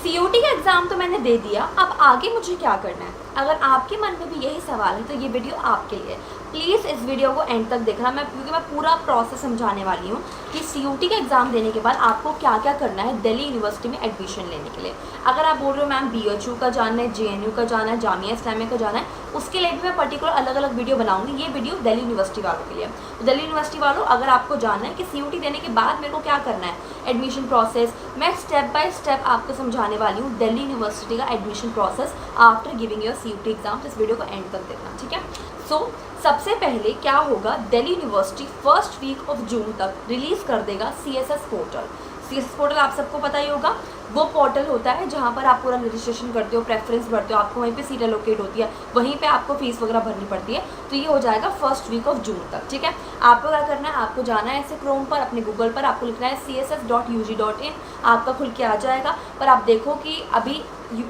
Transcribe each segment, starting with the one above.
CUT का exam तो मैंने दे दिया, अब आगे मुझे क्या करना है? अगर आपके मन में भी यही सवाल है तो ये वीडियो आपके लिए है। प्लीज़ इस वीडियो को एंड तक देखना, क्योंकि मैं पूरा प्रोसेस समझाने वाली हूँ कि सीयूटी का एग्ज़ाम देने के बाद आपको क्या क्या करना है दिल्ली यूनिवर्सिटी में एडमिशन लेने के लिए। अगर आप बोल रहे हो मैम बीएचयू का जाना है, जेएनयू का जाना है, जामिया इस्लामिया का जाना है, उसके लिए भी मैं पर्टिकुलर अलग अलग वीडियो बनाऊंगी। ये वीडियो दिल्ली यूनिवर्सिटी वालों के लिए। तो दिल्ली यूनिवर्सिटी वालों, अगर आपको जानना है कि सीयूटी देने के बाद मेरे को क्या करना है, एडमिशन प्रोसेस, मैं स्टेप बाय स्टेप आपको समझाने वाली हूँ दिल्ली यूनिवर्सिटी का admission process after giving your CUET exam. इस वीडियो को एंड तक देखना, ठीक है। सो सबसे पहले क्या होगा, Delhi university first week of June तक रिलीज़ कर देगा सीएसएस पोर्टल। सीएसएस पोर्टल आप सबको पता ही होगा, वो पोर्टल होता है जहाँ पर आप पूरा रजिस्ट्रेशन करते हो, प्रेफरेंस भरते हो, आपको वहीं पे सीट एलोकेट होती है, वहीं पे आपको फीस वगैरह भरनी पड़ती है। तो ये हो जाएगा फर्स्ट वीक ऑफ जून तक, ठीक है। आपको क्या करना है, आपको जाना है ऐसे क्रोम पर, अपने गूगल पर आपको लिखना है css.ug.in, आपका खुल के आ जाएगा। पर आप देखो कि अभी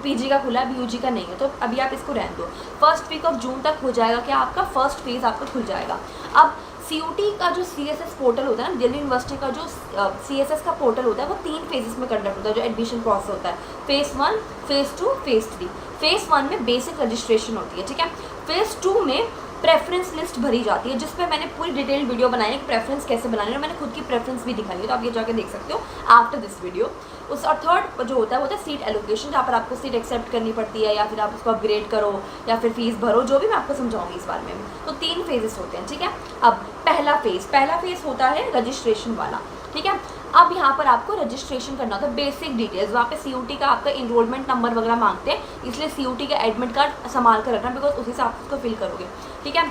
पीजी का खुला है, अभी यूजी का नहीं है, तो अभी आप इसको रहने दो। फर्स्ट वीक ऑफ जून तक हो जाएगा कि आपका फर्स्ट फेज़ आपका खुल जाएगा। अब सीयूटी का जो सीएसएस पोर्टल होता है ना, दिल्ली यूनिवर्सिटी का जो सीएसएस का पोर्टल होता है, वो 3 फेजेस में कंडक्ट होता है जो एडमिशन प्रोसेस होता है। Phase 1, phase 2, phase 3। फेज़ 1 में बेसिक रजिस्ट्रेशन होती है, ठीक है। फेज़ 2 में प्रेफरेंस लिस्ट भरी जाती है, जिस पे मैंने पूरी डिटेल वीडियो बनाई है कि प्रेफरेंस कैसे बनानी है, और मैंने खुद की प्रेफरेंस भी दिखाई है, तो आप ये जाकर देख सकते हो आफ्टर दिस वीडियो। उस और थर्ड जो होता है वो होता है सीट एलोकेशन, जहाँ पर आपको सीट एक्सेप्ट करनी पड़ती है, या फिर आप उसको अपग्रेड करो, या फिर फीस भरो, जो भी मैं आपको समझाऊंगी इस बारे में। तो 3 फेजेस होते हैं, ठीक है। अब पहला फेज़ होता है रजिस्ट्रेशन वाला, ठीक है। अब यहाँ पर आपको रजिस्ट्रेशन करना होता है, बेसिक डिटेल्स। वहाँ पे सीयूटी का आपका इनरोलमेंट नंबर वगैरह मांगते हैं, इसलिए सीयूटी का एडमिट कार्ड संभाल कर रखना, बिकॉज उसी से आप उसको फिल करोगे, ठीक है।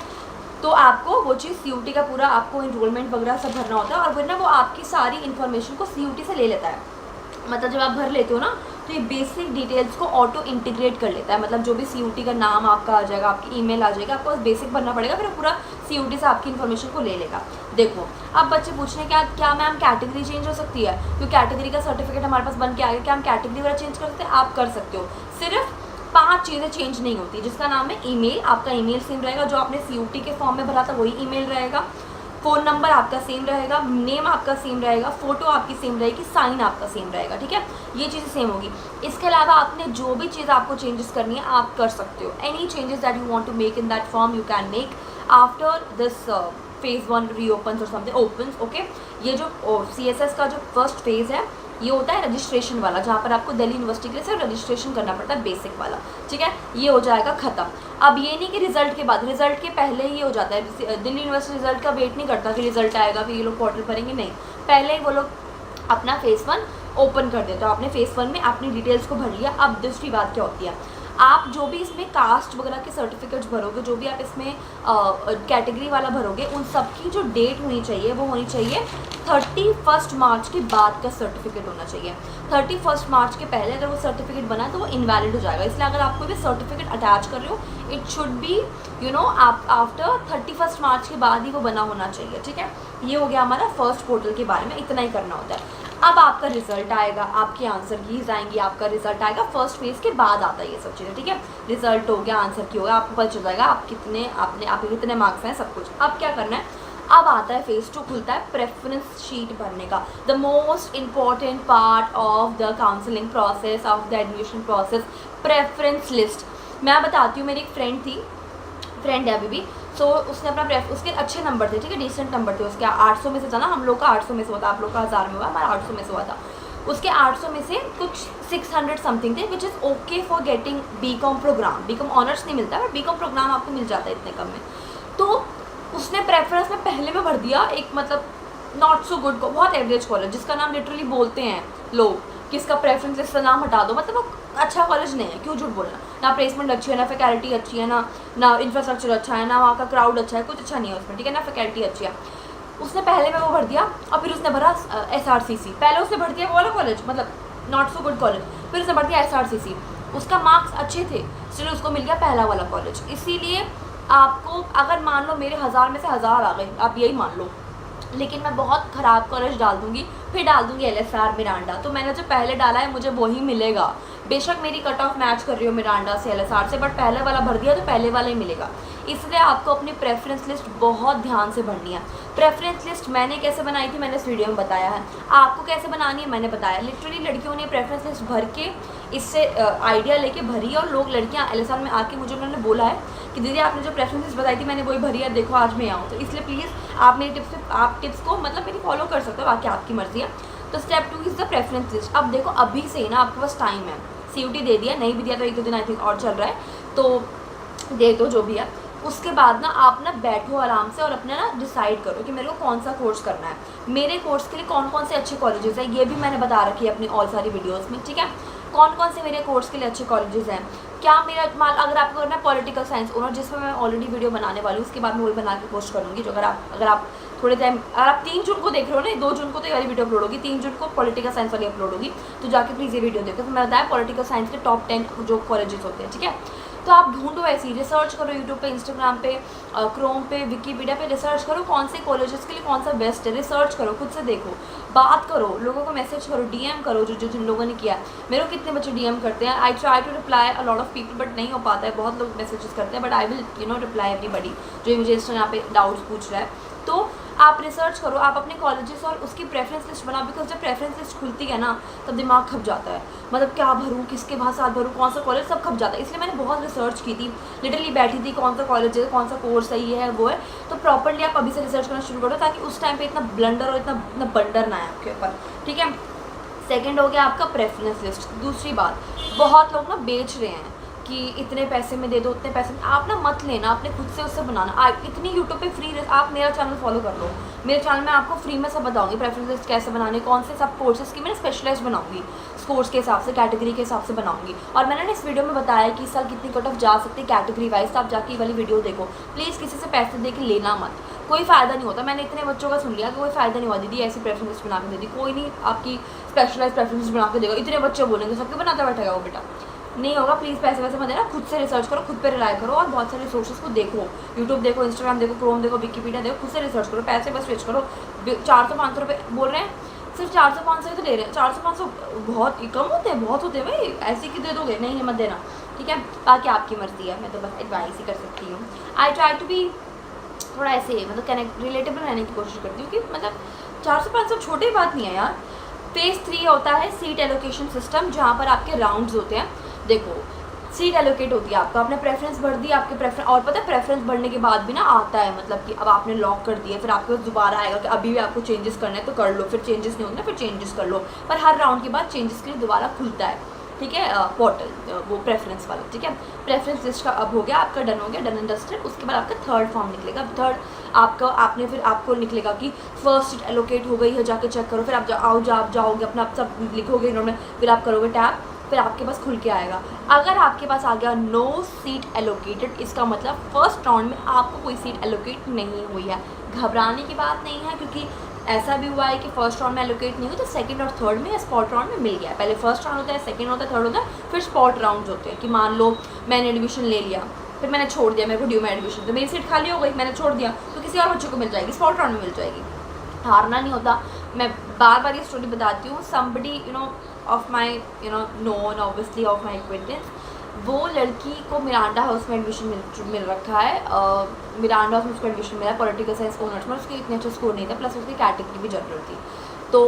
तो आपको वो चीज़ सीयूटी का पूरा आपको इनरोलमेंट वगैरह सब भरना होता है, और फिर ना वो आपकी सारी इन्फॉर्मेशन को सीयूटी से ले लेता है। मतलब जब आप भर लेते हो ना, तो ये बेसिक डिटेल्स को ऑटो इंटीग्रेट कर लेता है। मतलब जो भी सीयूटी का नाम आपका आ जाएगा, आपकी ईमेल आ जाएगा, आपको बस बेसिक भरना पड़ेगा, फिर पूरा सीयूटी से आपकी इन्फॉर्मेशन को ले लेगा। देखो, अब बच्चे पूछ रहे हैं क्या मैम कैटेगरी चेंज हो सकती है? क्योंकि कैटेगरी का सर्टिफिकेट हमारे पास बन के आ गया, क्या हम कैटेगरी वगैरह चेंज कर सकते हैं? आप कर सकते हो। सिर्फ 5 चीज़ें चेंज नहीं होती, जिसका नाम है ईमेल। आपका ईमेल सेम रहेगा, जो आपने सीयूटी के फॉर्म में भरा था वही ईमेल रहेगा। फ़ोन नंबर आपका सेम रहेगा, नेम आपका सेम रहेगा, फ़ोटो आपकी सेम रहेगी, साइन आपका सेम रहेगा, ठीक है। ये चीज़ें सेम होगी। इसके अलावा आपने जो भी चीज़ आपको चेंजेस करनी है आप कर सकते हो। Any changes that you want to make in that form you can make after this phase 1 reopens और समथिंग ओपन्स, ओके। ये जो सीएसएस का जो फर्स्ट फेज़ है, ये होता है रजिस्ट्रेशन वाला, जहाँ पर आपको दिल्ली यूनिवर्सिटी के लिए सिर्फ रजिस्ट्रेशन करना पड़ता है, बेसिक वाला, ठीक है। ये हो जाएगा ख़त्म। अब ये नहीं कि रिजल्ट के बाद, रिजल्ट के पहले ही हो जाता है। दिल्ली यूनिवर्सिटी रिजल्ट का वेट नहीं करता कि रिजल्ट आएगा फिर ये लोग पोर्टल भरेंगे, नहीं, पहले ही वो लोग अपना फेज़ 1 ओपन कर देते हो। आपने फेज़ 1 में अपनी डिटेल्स को भर लिया। अब दूसरी बात क्या होती है, आप जो भी इसमें कास्ट वगैरह के सर्टिफिकेट्स भरोगे, जो भी आप इसमें कैटेगरी वाला भरोगे, उन सब की जो डेट होनी चाहिए वो होनी चाहिए 31 मार्च के बाद का सर्टिफिकेट होना चाहिए। 31 मार्च के पहले अगर वो सर्टिफिकेट बना तो वो इनवैलिड हो जाएगा। इसलिए अगर आप कोई भी सर्टिफिकेट अटैच कर रहे हो, इट शुड बी आप आफ्टर 31 मार्च के बाद ही वो बना होना चाहिए, ठीक है। ये हो गया हमारा फर्स्ट पोर्टल के बारे में, इतना ही करना होता है। अब आपका रिजल्ट आएगा, आपके आंसर कीज आएंगी, आपका रिजल्ट आएगा फर्स्ट फेज़ के बाद आता है ये सब चीज़ें, ठीक है। रिजल्ट हो गया, आंसर की हो गया, आपको पता चल जाएगा आपके कितने मार्क्स हैं, सब कुछ। अब क्या करना है, अब आता है फेज़ 2 खुलता है प्रेफरेंस शीट भरने का, the most important part of the counselling process, of the admission process, preference list. मैं बताती हूँ, मेरी एक फ्रेंड है अभी भी, सो उसने अपना उसके अच्छे नंबर थे, ठीक है, डिसेंट नंबर थे उसके। 800 में से था ना, हम लोग का 800 में से हुआ था, आप लोग का 1000 में हुआ, हमारा 800 में से हुआ था। उसके 800 में से कुछ 600 समथिंग थे, which is okay for getting BCom programme. BCom honours नहीं मिलता, बट बीकॉम प्रोग्राम आपको मिल जाता है इतने कम में। तो उसने प्रेफरेंस में पहले में भर दिया एक, मतलब नॉट सो गुड, बहुत एवरेज कॉलेज, जिसका नाम लिटरली बोलते हैं लोग कि इसका प्रेफरेंस लिस्ट का नाम हटा दो, मतलब वो अच्छा कॉलेज नहीं है, क्यों झूठ बोलना। ना प्लेसमेंट अच्छी है, ना फैकल्टी अच्छी है, ना इंफ्रास्ट्रक्चर अच्छा है, ना वहाँ का क्राउड अच्छा है, कुछ अच्छा नहीं है उसमें, ठीक है, ना फैकल्टी अच्छी है। उसने पहले में वो भर दिया, और फिर उसने भरा SRCC। पहले उसने भर दिया वो वाला कॉलेज, मतलब नॉट सो गुड कॉलेज, फिर उसने भर दिया SRCC। उसका मार्क्स अच्छे थे, इसलिए उसको मिल गया पहला वाला कॉलेज। इसीलिए आपको अगर मान लो मेरे 1000 में से 1000 आ गए, आप यही मान लो, लेकिन मैं बहुत ख़राब कॉलेज डाल दूँगी, फिर डाल दूँगी LSR मिरांडा, तो मैंने जो पहले डाला है मुझे वही मिलेगा। बेशक मेरी कट ऑफ मैच कर रही हो मिरांडा से, LSR से, बट पहले वाला भर दिया तो पहले वाला ही मिलेगा। इसलिए आपको अपनी प्रेफरेंस लिस्ट बहुत ध्यान से भरनी है। प्रेफरेंस लिस्ट मैंने कैसे बनाई थी, मैंने इस वीडियो में बताया है। आपको कैसे बनानी है मैंने बताया। लिटरली लड़कियों ने प्रेफरेंस लिस्ट भर के इससे आइडिया लेके भरी है। और लोग लड़कियाँ LSR में आके मुझे उन्होंने बोला है कि दीदी आपने जो प्रेफरेंसेस बताई थी मैंने वही भरी है, देखो आज मैं आऊँ। तो इसलिए प्लीज़ आप मेरी टिप्स को मतलब मेरी फॉलो कर सकते हो, बाकी आपकी मर्जी है। तो step 2 is the preference list. अब देखो अभी से ही ना आपके पास टाइम है, CUT दे दिया, नहीं भी दिया तो 1-2 दिन आई थिंक और चल रहा है, तो दे दो जो भी है। उसके बाद ना आप ना बैठो आराम से और अपने ना डिसाइड करो कि मेरे को कौन सा कोर्स करना है। मेरे कोर्स के लिए कौन कौन से अच्छे कॉलेजेस हैं ये भी मैंने बता रखी है अपनी और सारी वीडियोस में, ठीक है। कौन कौन से मेरे कोर्स के लिए अच्छे कॉलेजेस हैं, क्या मेरा माल अगर आपको करना है पॉलिटिकल साइंस ऑनर, जिसमें मैं ऑलरेडी वीडियो बनाने वाली हूँ, उसके बाद मैं वही बना के पोस्ट करूँगी। जो अगर आप थोड़े टाइम, अगर आप 3 जून को देख रहे हो ना, 2 जून को तो ये वाली वीडियो अपलोड होगी, 3 जून को पॉलिटिकल साइंस वाली अपलोड होगी, तो जाके प्लीज़ ये वीडियो देखो। तो मैं बताया पॉलिटिकल साइंस के टॉप 10 जो कॉलेजेस होते हैं, ठीक है। तो आप ढूंढो ऐसी, रिसर्च करो यूट्यूब पे, इंस्टाग्राम पे, क्रोम पे, विकीपीडिया पे रिसर्च करो कौन से कॉलेजेस के लिए कौन सा बेस्ट है। रिसर्च करो, खुद से देखो, बात करो, लोगों को मैसेज करो, DM करो, जो जिन लोगों ने किया। मेरे को कितने बच्चे DM करते हैं, I try to reply a lot of people but नहीं हो पाता है, बहुत लोग मैसेजेस करते हैं, but I will reply everybody जो मुझे इंस्टाग्राम पे डाउट्स पूछ रहा है। तो आप रिसर्च करो, आप अपने कॉलेजेस और उसकी प्रेफरेंस लिस्ट बनाओ, बिकॉज जब प्रेफरेंस लिस्ट खुलती है ना तब दिमाग खप जाता है, मतलब क्या भरूँ, किसके भाग साथ भरूँ, कौन सा कॉलेज, सब खप जाता है। इसलिए मैंने बहुत रिसर्च की थी, लिटरली बैठी थी कौन सा कॉलेज है, कौन सा कोर्स सही है, वो है। तो प्रॉपरली आप अभी से रिसर्च करना शुरू करो ताकि उस टाइम पे इतना ब्लंडर और इतना बंडर ना है आपके ऊपर, ठीक है। सेकेंड हो गया आपका प्रेफरेंस लिस्ट। दूसरी बात, बहुत लोग ना बेच रहे हैं कि इतने पैसे में दे दो, उतने पैसे में, आप ना मत लेना, आपने खुद से उससे बनाना। आप इतनी यूट्यूब पे फ्री, आप मेरा चैनल फॉलो कर लो, मेरे चैनल में आपको फ्री में सब बताऊंगी, प्रेफरेंस लिस्ट कैसे बनाने, कौन से सब कोर्सेज की मैं स्पेशलाइज बनाऊंगी, कोर्स के हिसाब से, कैटेगरी के हिसाब से बनाऊंगी। और मैंने ना इस वीडियो में बताया कि इस साल कितनी कट ऑफ जा सकती है कैटेगरी वाइज, तो आप जाके ये वाली वीडियो देखो प्लीज़। किसी से पैसे दे के लेना मत, कोई फ़ायदा नहीं होता। मैंने इतने बच्चों का सुन लिया कि कोई फ़ायदा नहीं हुआ दीदी, ऐसी प्रेफरेंस लिस्ट बना के दे दी, कोई नहीं आपकी स्पेशलाइज प्रेफरेंस लिस्ट बना के देगा। इतने बच्चे बोलेंगे सबके बनाता बैठेगा वो बेटा, नहीं होगा। प्लीज़ पैसे वैसे मत देना, खुद से रिसर्च करो, खुद पे रिलाई करो और बहुत सारे रिसोर्सेज को देखो, यूट्यूब देखो, इंस्टाग्राम देखो, क्रोम देखो, विकीपीडिया देखो, खुद से रिसर्च करो। पैसे बस वेस्ट करो, 400-500 रुपये बोल रहे हैं, सिर्फ 400-500 तो ले रहे हैं। 400-500 बहुत कम होते हैं, बहुत होते हैं भाई, ऐसे कि दे दोगे, नहीं मत देना, ठीक है। बाकी आपकी मर्जी है, मैं तो बस एडवाइस ही कर सकती हूँ। आई ट्राई टू बी थोड़ा ऐसे मतलब कनेक्ट रिलेटेबल रहने की कोशिश करती हूँ कि मतलब 400-500 छोटी बात नहीं है यार। फेज़ 3 होता है सीट एलोकेशन सिस्टम, जहाँ पर आपके राउंड्स होते हैं। देखो सीट एलोकेट होती है, आपका आपने प्रेफरेंस भर दी, आपके प्रेफरेंस, और पता है प्रेफरेंस बढ़ने के बाद भी ना आता है, मतलब कि अब आपने लॉक कर दिया, फिर आपके पास दोबारा आएगा कि अभी भी आपको चेंजेस करना है तो कर लो, फिर चेंजेस नहीं होंगे फिर चेंजेस कर लो, पर हर राउंड के बाद चेंजेस के लिए दोबारा खुलता है, ठीक है, पोर्टल वो प्रेफरेंस वाला, ठीक है। प्रेफरेंस लिस्ट का अब हो गया आपका, डन हो गया, डन एंड डस्टेड। उसके बाद आपका थर्ड फॉर्म निकलेगा। थर्ड आपका आपने फिर आपको निकलेगा कि फर्स्ट सीट एलोकेट हो गई है, जाके चेक करो, फिर आप जाओगे अपना आप सब लिखोगे इन्होंने, फिर आप करोगे टैप, फिर आपके पास खुल के आएगा। अगर आपके पास आ गया नो सीट एलोकेटेड, इसका मतलब फर्स्ट राउंड में आपको कोई सीट एलोकेट नहीं हुई है। घबराने की बात नहीं है, क्योंकि ऐसा भी हुआ है कि फर्स्ट राउंड में एलोकेट नहीं हुई तो सेकंड और थर्ड में या स्पॉट राउंड में मिल गया। पहले फर्स्ट राउंड होता है, सेकंड होता है, थर्ड होता है, फिर स्पॉट राउंड होते हैं कि मान लो मैंने एडमिशन ले लिया, फिर मैंने छोड़ दिया, मेरे को ड्यू में एडमिशन, तो मेरी सीट खाली हो गई, मैंने छोड़ दिया, तो किसी और बच्चे को मिल जाएगी, स्पॉट राउंड में मिल जाएगी। हारना नहीं होता। मैं बार बार ये स्टोरी बताती हूँ। Somebody of my known, obviously of my acquaintance, वो लड़की को मिरांडा हाउस में एडमिशन मिल रखा है। मिरांडा हाउस में उसको एडमिशन मिला है पॉलिटिकल साइंस ऑनर्स में। उसके इतने अच्छा स्कोर नहीं था, प्लस उसकी कैटेगरी भी जनरल थी, तो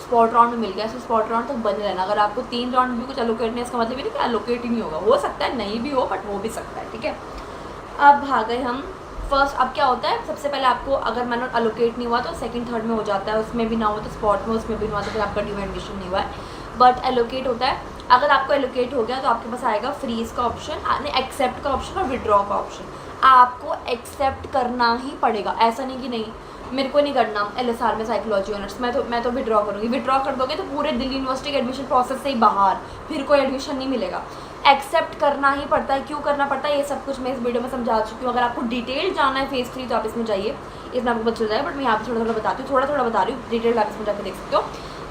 स्पॉट राउंड में मिल गया। तो स्पॉट राउंड तक बने रहना। अगर आपको 3 राउंड भी कुछ एलोकेट नहीं, इसका मतलब ये नहीं कि एलोकेट ही नहीं होगा, हो सकता है नहीं भी हो, बट हो भी सकता है, ठीक है। अब भाग गए हम फर्स्ट। अब क्या होता है, सबसे पहले आपको अगर मैंने एलोकेट नहीं हुआ तो सेकंड थर्ड में हो जाता है, उसमें भी ना हो तो स्पॉट में, उसमें भी नहीं हुआ तो फिर आपका ड्यू एडमिशन नहीं हुआ है, बट एलोकेट होता है। अगर आपको एलोकेट हो गया तो आपके पास आएगा फ्रीज का ऑप्शन, एक्सेप्ट का ऑप्शन और विड्रॉ का ऑप्शन। आपको एक्सेप्ट करना ही पड़ेगा, ऐसा नहीं कि नहीं मेरे को नहीं करना LSR में साइकोलॉजी ऑनर्स, मैं तो विड्रॉ करूँगी। विड्रॉ कर दोगे तो पूरे दिल्ली यूनिवर्सिटी के एडमिशन प्रोसेस से ही बाहर, फिर कोई एडमिशन नहीं मिलेगा। एक्सेप्ट करना ही पड़ता है। क्यों करना पड़ता है ये सब कुछ मैं इस वीडियो में समझा चुकी हूँ। अगर आपको डिटेल जानना है फेज़ 3 तो आप इसमें जाइए, इसमें आपको पता चल जाए, बट मैं यहाँ पे थोड़ा थोड़ा बताती हूँ, थोड़ा बता रही हूँ, डिटेल आप इसमें जाकर देख सकते हो।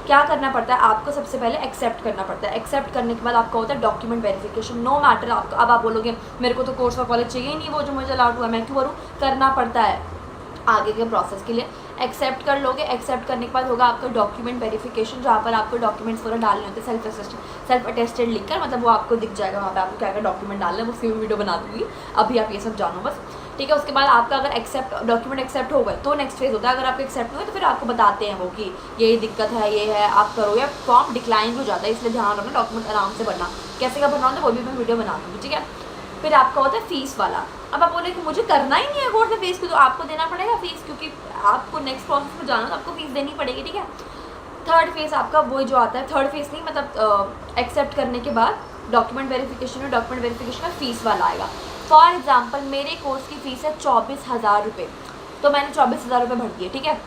क्या करना पड़ता है आपको, सबसे पहले एक्सेप्ट करना पड़ता है। एक्सेप्ट करने के बाद आपका होता है डॉक्यूमेंट वेरिफिकेशन। नो मैटर आपको, अब आप बोलोगे मेरे को तो कोर्स और कॉलेज चाहिए ही नहीं, वो जो मुझे अलाउड हुआ मैं क्यों करूँ, करना पड़ता है आगे के प्रोसेस के लिए। एक्सेप्ट कर लोगे, एक्सेप्ट करने के बाद होगा आपका डॉक्यूमेंट वेरिफिकेशन, जहाँ पर आपको डॉक्यूमेंट्स पूरा डालने होते हैं सेल्फ अटेस्टेड लिखकर, मतलब वो आपको दिख जाएगा वहाँ पे आपको क्या क्या डॉक्यूमेंट डालना है, वो उसकी वीडियो बना दूँगी, अभी आप ये सब जानो बस। ठीक है। उसके बाद आपका अगर डॉक्यूमेंट एक्सेप्ट हो गए तो नेक्स्ट फेज़ होता है। अगर आपके एक्सेप्ट हुए तो फिर आपको बताते हैं वो कि ये दिक्कत है, ये है, आप करो, या फॉर्म डिक्लाइन हो जाता है। इसलिए ध्यान रखना, डॉक्यूमेंट आराम से भरना। कैसे का भरना होता है वो भी मैं वीडियो बना दूँगी, ठीक है। फिर आपका होता है फ़ीस वाला। अब आप बोले कि मुझे करना ही नहीं है कोर्स में फ़ीस की, तो आपको देना पड़ेगा फ़ीस, क्योंकि आपको नेक्स्ट प्रोसेस में जाना तो आपको फ़ीस देनी पड़ेगी, ठीक है। थर्ड फेज़ आपका वही जो आता है, थर्ड फेज़ नहीं मतलब एक्सेप्ट करने के बाद डॉक्यूमेंट वेरिफिकेशन, और डॉक्यूमेंट वेरिफिकेशन में फ़ीस वाला आएगा। फॉर एग्जांपल मेरे कोर्स की फ़ीस है 24,000 रुपये, तो मैंने 24,000 रुपये भर दिए, ठीक है।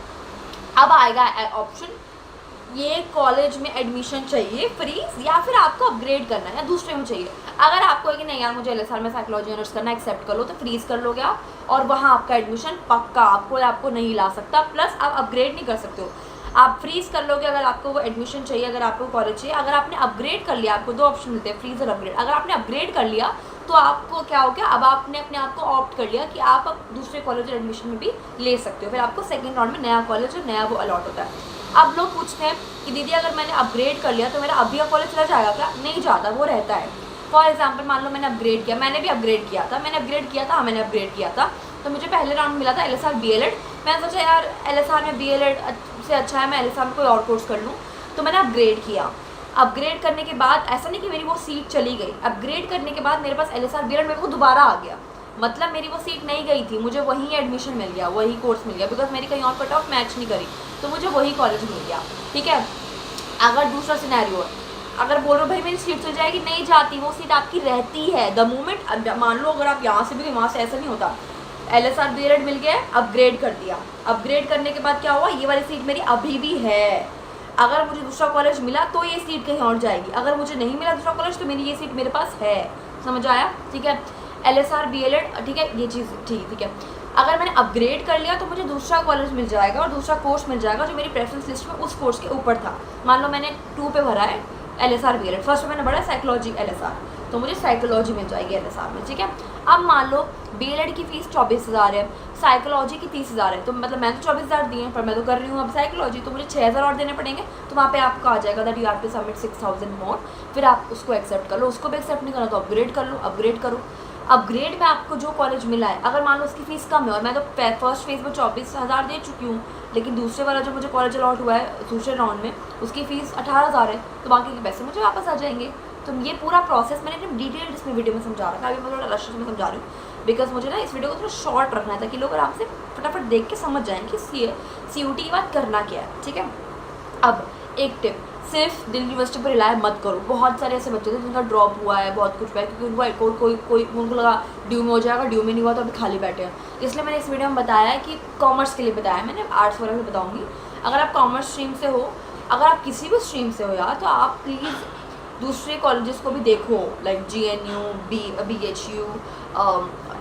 अब आएगा ऑप्शन, ये कॉलेज में एडमिशन चाहिए फ्री, या फिर आपको अपग्रेड करना है या दूसरे में चाहिए। अगर आपको है कि नहीं यार मुझे LSR में साइकोलॉजी ऑनर्स करना, एक्सेप्ट कर लो, तो फ्रीज़ कर लोगे आप, और वहाँ आपका एडमिशन पक्का आपको नहीं ला सकता, प्लस आप अपग्रेड नहीं कर सकते हो। आप फ्रीज़ कर लोगे अगर आपको वो एडमिशन चाहिए, अगर आपको कॉलेज चाहिए। अगर आपने अपग्रेड कर लिया, आपको दो ऑप्शन मिलते हैं, फ्रीज़ और अपग्रेड। अगर आपने अपग्रेड कर लिया तो आपको क्या हो गया, अब आपने अपने आप को ऑप्ट कर लिया कि आप अब दूसरे कॉलेज एडमिशन में भी ले सकते हो। फिर आपको सेकेंड राउंड में नया कॉलेज और नया वो अलॉट होता है। अब लोग पूछते हैं कि दीदी अगर मैंने अपग्रेड कर लिया तो मेरा अभी का कॉलेज चला जाएगा क्या? नहीं जाता, वो रहता है। फॉर एग्जाम्पल मान लो मैंने अपग्रेड किया, मैंने भी अपग्रेड किया था, मैंने अपग्रेड किया था, तो मुझे पहले राउंड मिला था LSR BLEd। मैंने सोचा यार LSR में BLEd से अच्छा है मैं LSR में कोई और कोर्स कर लूँ, तो मैंने अपग्रेड किया। अपग्रेड करने के बाद ऐसा नहीं कि मेरी वो सीट चली गई, अपग्रेड करने के बाद मेरे पास LSR BLEd मेरे को दोबारा आ गया, मतलब मेरी वो सीट नहीं गई थी, मुझे वहीं एडमिशन मिल गया, वही कोर्स मिल गया, बिकॉज मेरी कहीं और कट ऑफ मैच नहीं करी, तो मुझे वही कॉलेज मिल गया, ठीक है। अगर दूसरा सिनेरियो है, अगर बोल रहे हो भाई मेरी सीट चल जाएगी, नहीं जाती, वो सीट आपकी रहती है द मोमेंट। मान लो अगर आप यहाँ से भी वहाँ से, ऐसा नहीं होता। LSR BLEd मिल गया, अपग्रेड कर दिया, अपग्रेड करने के बाद क्या हुआ, ये वाली सीट मेरी अभी भी है। अगर मुझे दूसरा कॉलेज मिला तो ये सीट कहीं और जाएगी, अगर मुझे नहीं मिला दूसरा कॉलेज तो मेरी ये सीट मेरे पास है। समझ आया, ठीक है। LSR BLEd, ठीक है, ये चीज़ ठीक है। अगर मैंने अपग्रेड कर लिया तो मुझे दूसरा कॉलेज मिल जाएगा और दूसरा कोर्स मिल जाएगा जो मेरी प्रेफरेंस लिस्ट में उस कोर्स के ऊपर था। मान लो मैंने 2 पे भरा है LSR BLEd, फर्स्ट में मैंने भरा है साइकोलॉजी LSR, तो मुझे साइकोलॉजी मिल जाएगी LSR में, ठीक है। अब मान लो BLEd की फ़ीस 24,000 है, साइकोलॉजी की 30,000 है, तो मतलब मैंने तो 24,000 दिए हैं, पर मैं तो कर रही हूँ अब साइकोलॉजी, तो मुझे 6,000 और देने पड़ेंगे। तो वहाँ पे आपको आ जाएगा that you have to submit 6,000 more. फिर आप उसको एक्सेप्ट कर लो, उसको भी एक्सेप्ट नहीं करना तो अपग्रेड कर लो, अपग्रेड करो। अपग्रेड में आपको जो कॉलेज मिला है, अगर मान लो उसकी फ़ीस कम है और मैं तो फर्स्ट फेज़ में 24,000 दे चुकी हूँ, लेकिन दूसरे वाला जो मुझे कॉलेज अलॉट हुआ है दूसरे राउंड में, उसकी फ़ीस 18,000 है, तो बाकी के पैसे मुझे वापस आ जाएंगे। तो ये पूरा प्रोसेस मैंने एकदम डिटेल्ड इसमें वीडियो में समझा रखा है। अभी मैं थोड़ा रश में समझा रही हूँ बिकॉज मुझे ना इस वीडियो को थोड़ा शॉर्ट रखना है ताकि लोग आराम से फटाफट देख के समझ जाएँ कि CUT की बात करना क्या है, ठीक है। अब एक टिप, सिर्फ दिल्ली यूनिवर्सिटी पर रिलाय मत करो। बहुत सारे ऐसे बच्चे थे जिनका ड्रॉप हुआ है, बहुत कुछ हुआ है, क्योंकि उनको कोई उनको लगा ड्यू में हो जाएगा, ड्यू में नहीं हुआ तो अभी खाली बैठे हैं। इसलिए मैंने इस वीडियो में बताया है कि कॉमर्स के लिए बताया है, मैंने आर्ट्स वगैरह से बताऊँगी। अगर आप कॉमर्स स्ट्रीम से हो, अगर आप किसी भी स्ट्रीम से हो यार, तो आप प्लीज़ दूसरे कॉलेजेस को भी देखो, like GNU, BHU,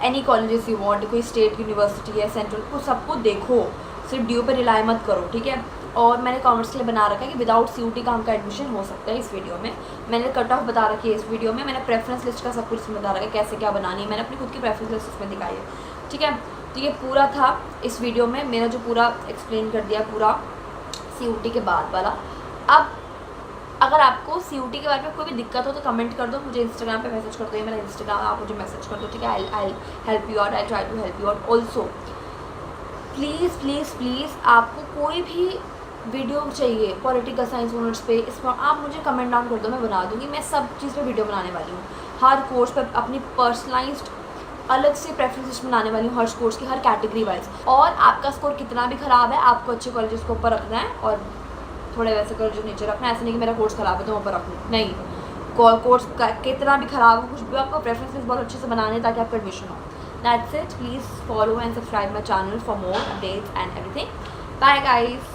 any colleges you want, कोई स्टेट यूनिवर्सिटी है, सेंट्रल, को सबको देखो, सिर्फ ड्यू पर रिलाय मत करो, ठीक है। और मैंने कॉमर्स के लिए बना रखा है कि विदाउट CUT का हमका एडमिशन हो सकता है। इस वीडियो में मैंने कट ऑफ बता रखी है, इस वीडियो में मैंने प्रेफरेंस लिस्ट का सब कुछ बता रखा है, कैसे क्या बनानी है, मैंने अपनी खुद की प्रेफरेंस लिस्ट इसमें दिखाई है, ठीक है। तो ये पूरा था इस वीडियो में, मैंने जो पूरा एक्सप्लेन कर दिया पूरा CUT के बाद वाला। अब अगर आपको CUT के बारे में कोई भी दिक्कत हो तो कमेंट कर दो, मुझे इंस्टाग्राम पे मैसेज कर दो, ये मेरा इंस्टाग्राम है, आप मुझे मैसेज कर दो, ठीक है। I help you out, I try to help you out also. Please please please आपको कोई भी वीडियो चाहिए पॉलिटिकल साइंस ऑनर्स पे, इसमें आप मुझे कमेंट डाउन कर दो, मैं बना दूँगी। मैं सब चीज़ पे वीडियो बनाने वाली हूँ, हर कोर्स पे अपनी पर्सनलाइज्ड अलग से प्रेफरेंसेस बनाने वाली हूँ, हर कोर्स की हर कैटेगरी वाइज। और आपका स्कोर कितना भी ख़राब है, आपको अच्छे कॉलेजेस को ऊपर रखना है और थोड़े वैसे कॉलेज नीचे रखना है। ऐसा नहीं कि मेरा कोर्स ख़राब है तो ऊपर रखूँ, नहीं, कोर्स कितना भी ख़राब हो, कुछ भी, आपको प्रेफरेंसेस बहुत अच्छे से बनाने ताकि आपका एडमिशन हो। That's it, please follow and subscribe my channel for more updates and everything. Bye guys.